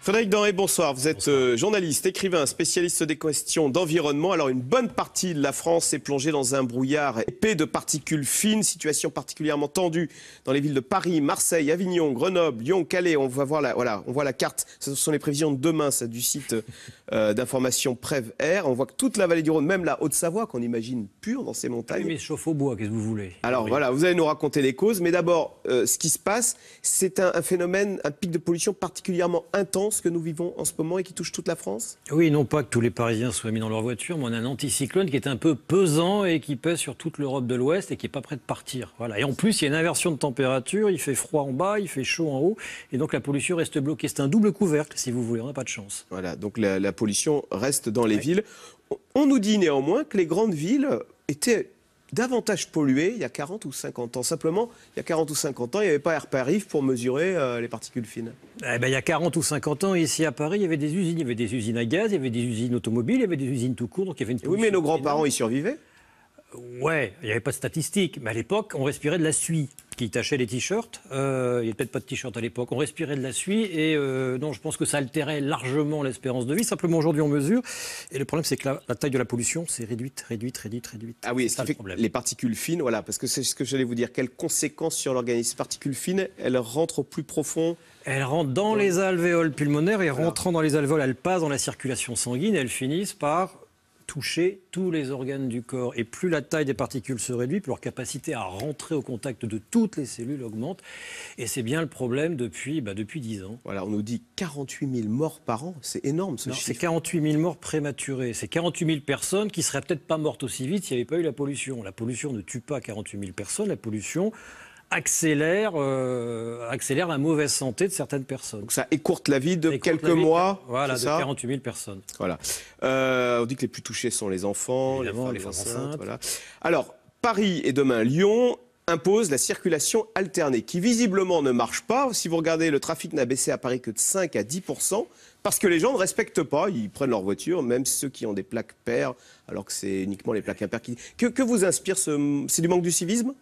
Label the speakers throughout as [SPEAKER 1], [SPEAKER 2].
[SPEAKER 1] Frédéric Denré, bonsoir. Vous êtes journaliste, écrivain, spécialiste des questions d'environnement. Alors, une bonne partie de la France est plongée dans un brouillard épais de particules fines, situation particulièrement tendue dans les villes de Paris, Marseille, Avignon, Grenoble, Lyon, Calais. On voit la carte. Ce sont les prévisions de demain, ça, du site d'information Prev-Air. On voit que toute la vallée du Rhône, même la Haute-Savoie, qu'on imagine pure dans ces montagnes.
[SPEAKER 2] Oui, mais chauffe au bois, qu'est-ce que vous voulez?
[SPEAKER 1] Alors voilà, vous allez nous raconter les causes. Mais d'abord, ce qui se passe, c'est un phénomène, un pic de pollution particulièrement intense que nous vivons en ce moment et qui touche toute la France?
[SPEAKER 2] Oui, non pas que tous les Parisiens soient mis dans leur voiture, mais on a un anticyclone qui est un peu pesant et qui pèse sur toute l'Europe de l'Ouest et qui n'est pas prêt de partir. Voilà. Et en plus, il y a une inversion de température, il fait froid en bas, il fait chaud en haut, et donc la pollution reste bloquée. C'est un double couvercle, si vous voulez, on n'a pas de chance.
[SPEAKER 1] Voilà, donc la pollution reste dans les villes. On nous dit néanmoins que les grandes villes étaient davantage polluées il y a 40 ou 50 ans. Simplement, il y a 40 ou 50 ans, il n'y avait pas Air pour mesurer les particules fines.
[SPEAKER 2] Eh ben, il y a 40 ou 50 ans, ici à Paris, il y avait des usines. Il y avait des usines à gaz, il y avait des usines automobiles, il y avait des usines tout court. Donc il y avait une
[SPEAKER 1] oui, mais nos grands-parents y survivaient.
[SPEAKER 2] Ouais, il n'y avait pas de statistiques. Mais à l'époque, on respirait de la suie. Qui tachait les t-shirts. Il n'y avait peut-être pas de t-shirt à l'époque. On respirait de la suie et non, je pense que ça altérait largement l'espérance de vie. Simplement, aujourd'hui, on mesure. Et le problème, c'est que la taille de la pollution s'est réduite.
[SPEAKER 1] Ah oui, c'est ça le problème. Les particules fines, voilà, parce que c'est ce que j'allais vous dire. Quelles conséquences sur l'organisme? Ces particules fines, elles rentrent au plus profond.
[SPEAKER 2] Elles rentrent dans les alvéoles pulmonaires et rentrant dans les alvéoles, elles passent dans la circulation sanguine et elles finissent par toucher tous les organes du corps. Et plus la taille des particules se réduit, plus leur capacité à rentrer au contact de toutes les cellules augmente. Et c'est bien le problème depuis 10 ans.
[SPEAKER 1] Voilà, on nous dit 48 000 morts par an. C'est énorme ce chiffre.
[SPEAKER 2] C'est 48 000 morts prématurées. C'est 48 000 personnes qui ne seraient peut-être pas mortes aussi vite s'il n'y avait pas eu la pollution. La pollution ne tue pas 48 000 personnes. La pollution accélère la mauvaise santé de certaines personnes.
[SPEAKER 1] Donc ça écourte la vie de quelques mois.
[SPEAKER 2] Voilà, de 48 000 personnes.
[SPEAKER 1] Voilà. On dit que les plus touchés sont les enfants, les femmes enceintes. Voilà. Alors, Paris et demain Lyon imposent la circulation alternée, qui visiblement ne marche pas. Si vous regardez, le trafic n'a baissé à Paris que de 5 à 10%, parce que les gens ne respectent pas. Ils prennent leur voiture, même ceux qui ont des plaques paires, alors que c'est uniquement les plaques impaires qui... Que vous inspire c'est du manque du civisme?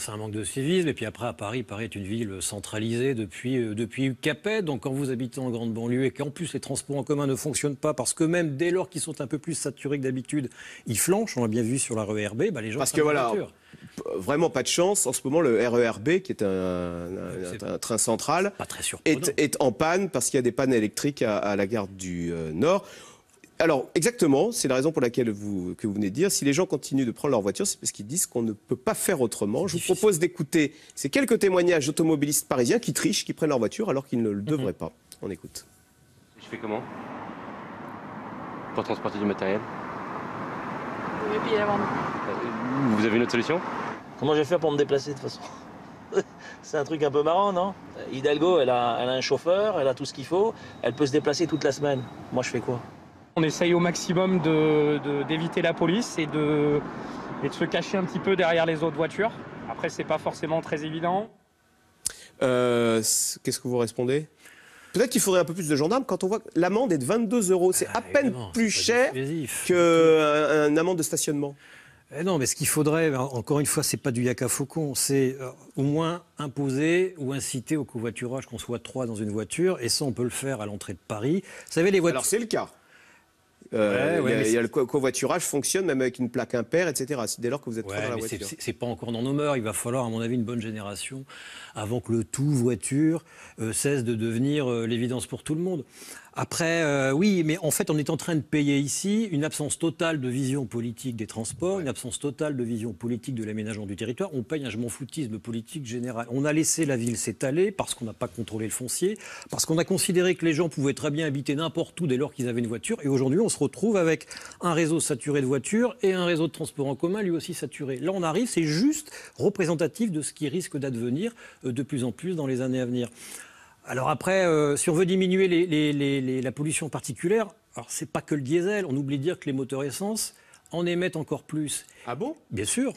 [SPEAKER 2] C'est un manque de civisme. Et puis après, à Paris est une ville centralisée depuis Capet. Donc quand vous habitez en grande banlieue et qu'en plus les transports en commun ne fonctionnent pas, parce que même dès lors qu'ils sont un peu plus saturés que d'habitude, ils flanchent. On l'a bien vu sur la RER-B, les gens prennent la voiture.
[SPEAKER 1] Vraiment pas de chance. En ce moment, le RER-B, qui est un train central, est en panne parce qu'il y a des pannes électriques à la gare du Nord. Alors, exactement, c'est la raison pour laquelle que vous venez de dire, si les gens continuent de prendre leur voiture, c'est parce qu'ils disent qu'on ne peut pas faire autrement. Je vous propose d'écouter ces quelques témoignages d'automobilistes parisiens qui trichent, qui prennent leur voiture alors qu'ils ne le devraient pas. On écoute.
[SPEAKER 3] Je fais comment pour transporter du matériel?
[SPEAKER 4] Vous devez payer l'amende.
[SPEAKER 3] Vous avez une autre solution?
[SPEAKER 5] Comment je vais faire pour me déplacer de toute façon? C'est un truc un peu marrant, non? Hidalgo, elle a un chauffeur, elle a tout ce qu'il faut, elle peut se déplacer toute la semaine. Moi, je fais quoi?
[SPEAKER 6] On essaye au maximum d'éviter la police et de se cacher un petit peu derrière les autres voitures. Après, c'est pas forcément très évident.
[SPEAKER 1] Qu'est-ce que vous répondez? Peut-être qu'il faudrait un peu plus de gendarmes quand on voit que l'amende est de 22 €. C'est à peine plus cher qu'une amende de stationnement.
[SPEAKER 2] Non, mais ce qu'il faudrait, encore une fois, c'est pas du yaka faucon, c'est au moins imposer ou inciter au covoiturage, qu'on soit 3 dans une voiture, et ça, on peut le faire à l'entrée de Paris. Vous savez, les voitures...
[SPEAKER 1] Alors, c'est le cas. Le covoiturage fonctionne même avec une plaque impaire, etc. Dès lors que vous êtes trois dans la voiture.
[SPEAKER 2] C'est pas encore dans nos mœurs. Il va falloir, à mon avis, une bonne génération avant que le tout voiture cesse de devenir l'évidence pour tout le monde. Après, oui, mais en fait, on est en train de payer ici une absence totale de vision politique des transports, une absence totale de vision politique de l'aménagement du territoire. On paye un je m'en foutisme politique général. On a laissé la ville s'étaler parce qu'on n'a pas contrôlé le foncier, parce qu'on a considéré que les gens pouvaient très bien habiter n'importe où dès lors qu'ils avaient une voiture. Et aujourd'hui, on se retrouve avec un réseau saturé de voitures et un réseau de transport en commun lui aussi saturé. Là, on arrive, c'est juste représentatif de ce qui risque d'advenir de plus en plus dans les années à venir. Alors après, si on veut diminuer la pollution particulière, alors c'est pas que le diesel. On oublie de dire que les moteurs essence en émettent encore plus.
[SPEAKER 1] Ah bon?
[SPEAKER 2] Bien sûr.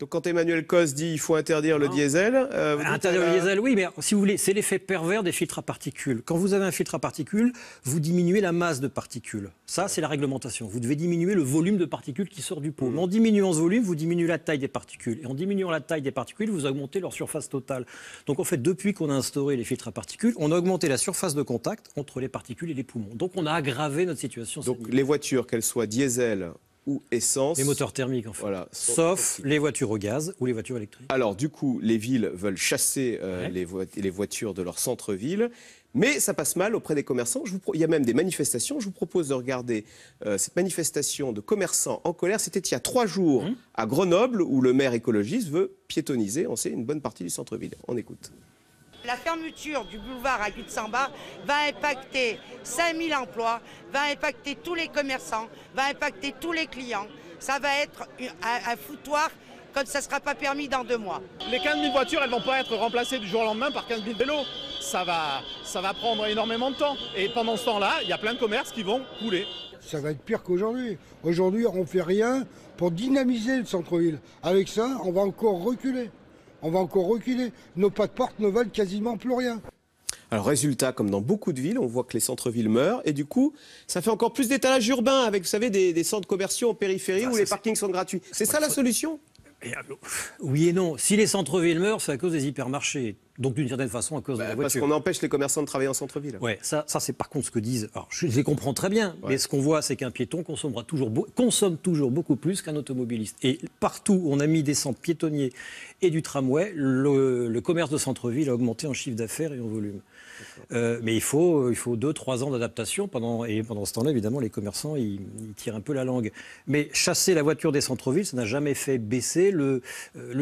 [SPEAKER 1] Donc quand Emmanuel Cos dit il faut interdire le diesel...
[SPEAKER 2] interdire le diesel, oui, mais si vous voulez, c'est l'effet pervers des filtres à particules. Quand vous avez un filtre à particules, vous diminuez la masse de particules. Ça, c'est la réglementation. Vous devez diminuer le volume de particules qui sort du pot. Mais en diminuant ce volume, vous diminuez la taille des particules. Et en diminuant la taille des particules, vous augmentez leur surface totale. Donc en fait, depuis qu'on a instauré les filtres à particules, on a augmenté la surface de contact entre les particules et les poumons. Donc on a aggravé notre situation sanitaire.
[SPEAKER 1] Donc les voitures, qu'elles soient diesel ou essence...
[SPEAKER 2] Les moteurs thermiques, en fait.
[SPEAKER 1] Voilà,
[SPEAKER 2] sauf les voitures au gaz ou les voitures électriques.
[SPEAKER 1] Alors, du coup, les villes veulent chasser les voitures de leur centre-ville, mais ça passe mal auprès des commerçants. Il y a même des manifestations. Je vous propose de regarder cette manifestation de commerçants en colère. C'était il y a 3 jours à Grenoble, où le maire écologiste veut piétoniser, on sait, une bonne partie du centre-ville. On écoute.
[SPEAKER 7] La fermeture du boulevard à Gut-Samba va impacter 5000 emplois, va impacter tous les commerçants, va impacter tous les clients. Ça va être un foutoir comme ça ne sera pas permis dans 2 mois.
[SPEAKER 8] Les 15 000 voitures, elles ne vont pas être remplacées du jour au lendemain par 15 000 vélos. Ça va prendre énormément de temps. Et pendant ce temps-là, il y a plein de commerces qui vont couler.
[SPEAKER 9] Ça va être pire qu'aujourd'hui. Aujourd'hui, on ne fait rien pour dynamiser le centre-ville. Avec ça, on va encore reculer. Nos pas de porte ne valent quasiment plus rien.
[SPEAKER 1] Alors résultat, comme dans beaucoup de villes, on voit que les centres-villes meurent et du coup, ça fait encore plus d'étalage urbain avec, vous savez, des centres commerciaux en périphérie où les parkings sont gratuits. C'est ça la solution ?
[SPEAKER 2] Oui et non. Si les centres-villes meurent, c'est à cause des hypermarchés. Donc d'une certaine façon, à cause de la voiture.
[SPEAKER 1] Parce qu'on empêche les commerçants de travailler en centre-ville.
[SPEAKER 2] Oui, ça c'est par contre ce que disent. Alors je les comprends très bien, mais ce qu'on voit, c'est qu'un piéton consomme toujours beaucoup plus qu'un automobiliste. Et partout où on a mis des centres piétonniers et du tramway, le commerce de centre-ville a augmenté en chiffre d'affaires et en volume. Mais il faut 2-3 ans d'adaptation. Et pendant ce temps-là, évidemment, les commerçants, ils tirent un peu la langue. Mais chasser la voiture des centres-villes, ça n'a jamais fait baisser le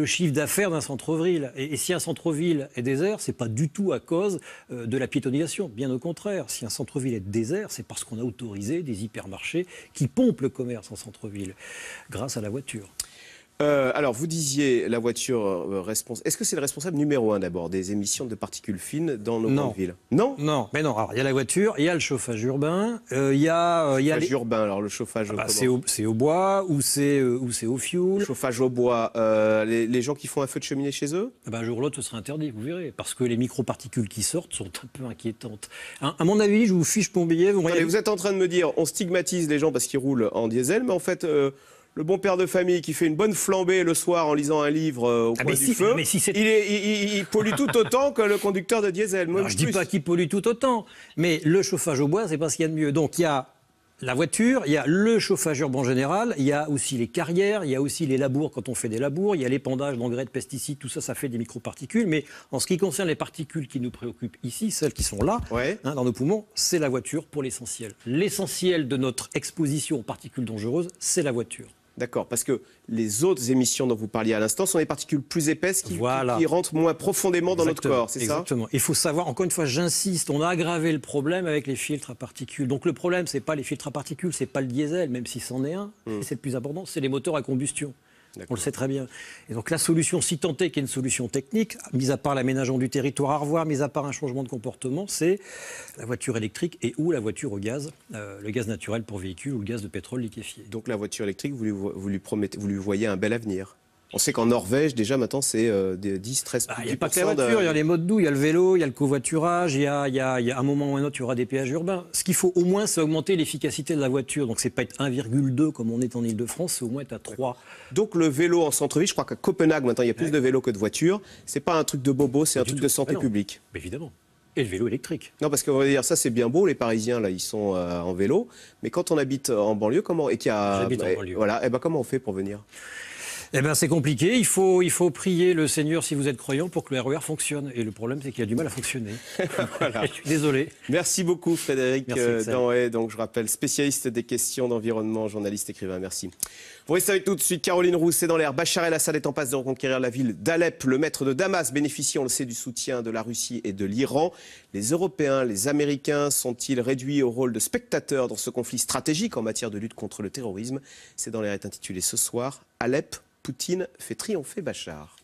[SPEAKER 2] chiffre d'affaires d'un centre-ville. Et si un centre-ville est désert, c'est pas du tout à cause de la piétonisation. Bien au contraire, si un centre-ville est désert, c'est parce qu'on a autorisé des hypermarchés qui pompent le commerce en centre-ville grâce à la voiture.
[SPEAKER 1] Alors, vous disiez la voiture responsable. Est-ce que c'est le responsable numéro 1 d'abord des émissions de particules fines dans nos grandes villes ? Non.
[SPEAKER 2] Non, mais non. Alors, il y a la voiture, il y a le chauffage urbain, il y a
[SPEAKER 1] urbain. Alors, le chauffage.
[SPEAKER 2] C'est au bois ou c'est au fioul.
[SPEAKER 1] Le chauffage au bois. Les gens qui font un feu de cheminée chez eux ?
[SPEAKER 2] Un jour ou l'autre, ce sera interdit, vous verrez, parce que les microparticules qui sortent sont un peu inquiétantes. À mon avis, je vous fiche mon billet. Vous
[SPEAKER 1] êtes en train de me dire, on stigmatise les gens parce qu'ils roulent en diesel, mais en fait. Le bon père de famille qui fait une bonne flambée le soir en lisant un livre au coin du feu, il pollue tout autant que le conducteur de diesel.
[SPEAKER 2] Alors, je ne dis pas qu'il pollue tout autant, mais le chauffage au bois, c'est pas ce qu'il y a de mieux. Donc il y a la voiture, il y a le chauffage urbain en général, il y a aussi les carrières, il y a aussi les labours quand on fait des labours, il y a l'épandage d'engrais, de pesticides, tout ça, ça fait des microparticules. Mais en ce qui concerne les particules qui nous préoccupent ici, celles qui sont là, dans nos poumons, c'est la voiture pour l'essentiel. L'essentiel de notre exposition aux particules dangereuses, c'est la voiture.
[SPEAKER 1] D'accord, parce que les autres émissions dont vous parliez à l'instant sont des particules plus épaisses qui rentrent moins profondément dans notre corps, c'est ça ?
[SPEAKER 2] Exactement. Il faut savoir, encore une fois, j'insiste, on a aggravé le problème avec les filtres à particules. Donc le problème, c'est pas les filtres à particules, c'est pas le diesel, même si c'en est un, c'est le plus important, c'est les moteurs à combustion. On le sait très bien. Et donc la solution, si tant est qu'il y ait une solution technique, mis à part l'aménagement du territoire à revoir, mis à part un changement de comportement, c'est la voiture électrique et ou la voiture au gaz, le gaz naturel pour véhicules ou le gaz de pétrole liquéfié.
[SPEAKER 1] Donc la voiture électrique, vous lui voyez un bel avenir ? On sait qu'en Norvège, déjà, maintenant, c'est 10-13%.
[SPEAKER 2] Il n'y a pas que la voiture, il y a les modes doux, il y a le vélo, il y a le covoiturage, il y a un moment ou un autre, il y aura des péages urbains. Ce qu'il faut au moins, c'est augmenter l'efficacité de la voiture. Donc, c'est pas être 1,2 comme on est en Ile-de-France, c'est au moins être à 3.
[SPEAKER 1] Donc, le vélo en centre-ville, je crois qu'à Copenhague, maintenant, il y a plus de vélos que de voitures. C'est pas un truc de bobo, c'est un truc de santé publique.
[SPEAKER 2] Mais évidemment. Et le vélo électrique.
[SPEAKER 1] Non, parce qu'on va dire, ça c'est bien beau, les Parisiens, là, ils sont en vélo. Mais quand on habite en banlieue,
[SPEAKER 2] J'habite en banlieue.
[SPEAKER 1] Voilà, comment on fait pour venir ?
[SPEAKER 2] Eh bien, c'est compliqué. Il faut prier le Seigneur, si vous êtes croyant, pour que le RER fonctionne. Et le problème, c'est qu'il a du mal à fonctionner. Voilà. Je suis désolé.
[SPEAKER 1] Merci beaucoup, Frédéric Dancey. Donc, je rappelle, spécialiste des questions d'environnement, journaliste, écrivain. Merci. Vous restez avec nous tout de suite. Caroline Roux, c'est dans l'air. Bachar el-Assad est en passe de reconquérir la ville d'Alep. Le maître de Damas bénéficie, on le sait, du soutien de la Russie et de l'Iran. Les Européens, les Américains sont-ils réduits au rôle de spectateurs dans ce conflit stratégique en matière de lutte contre le terrorisme ? C'est dans l'air est intitulé ce soir. Alep, Poutine fait triompher Bachar.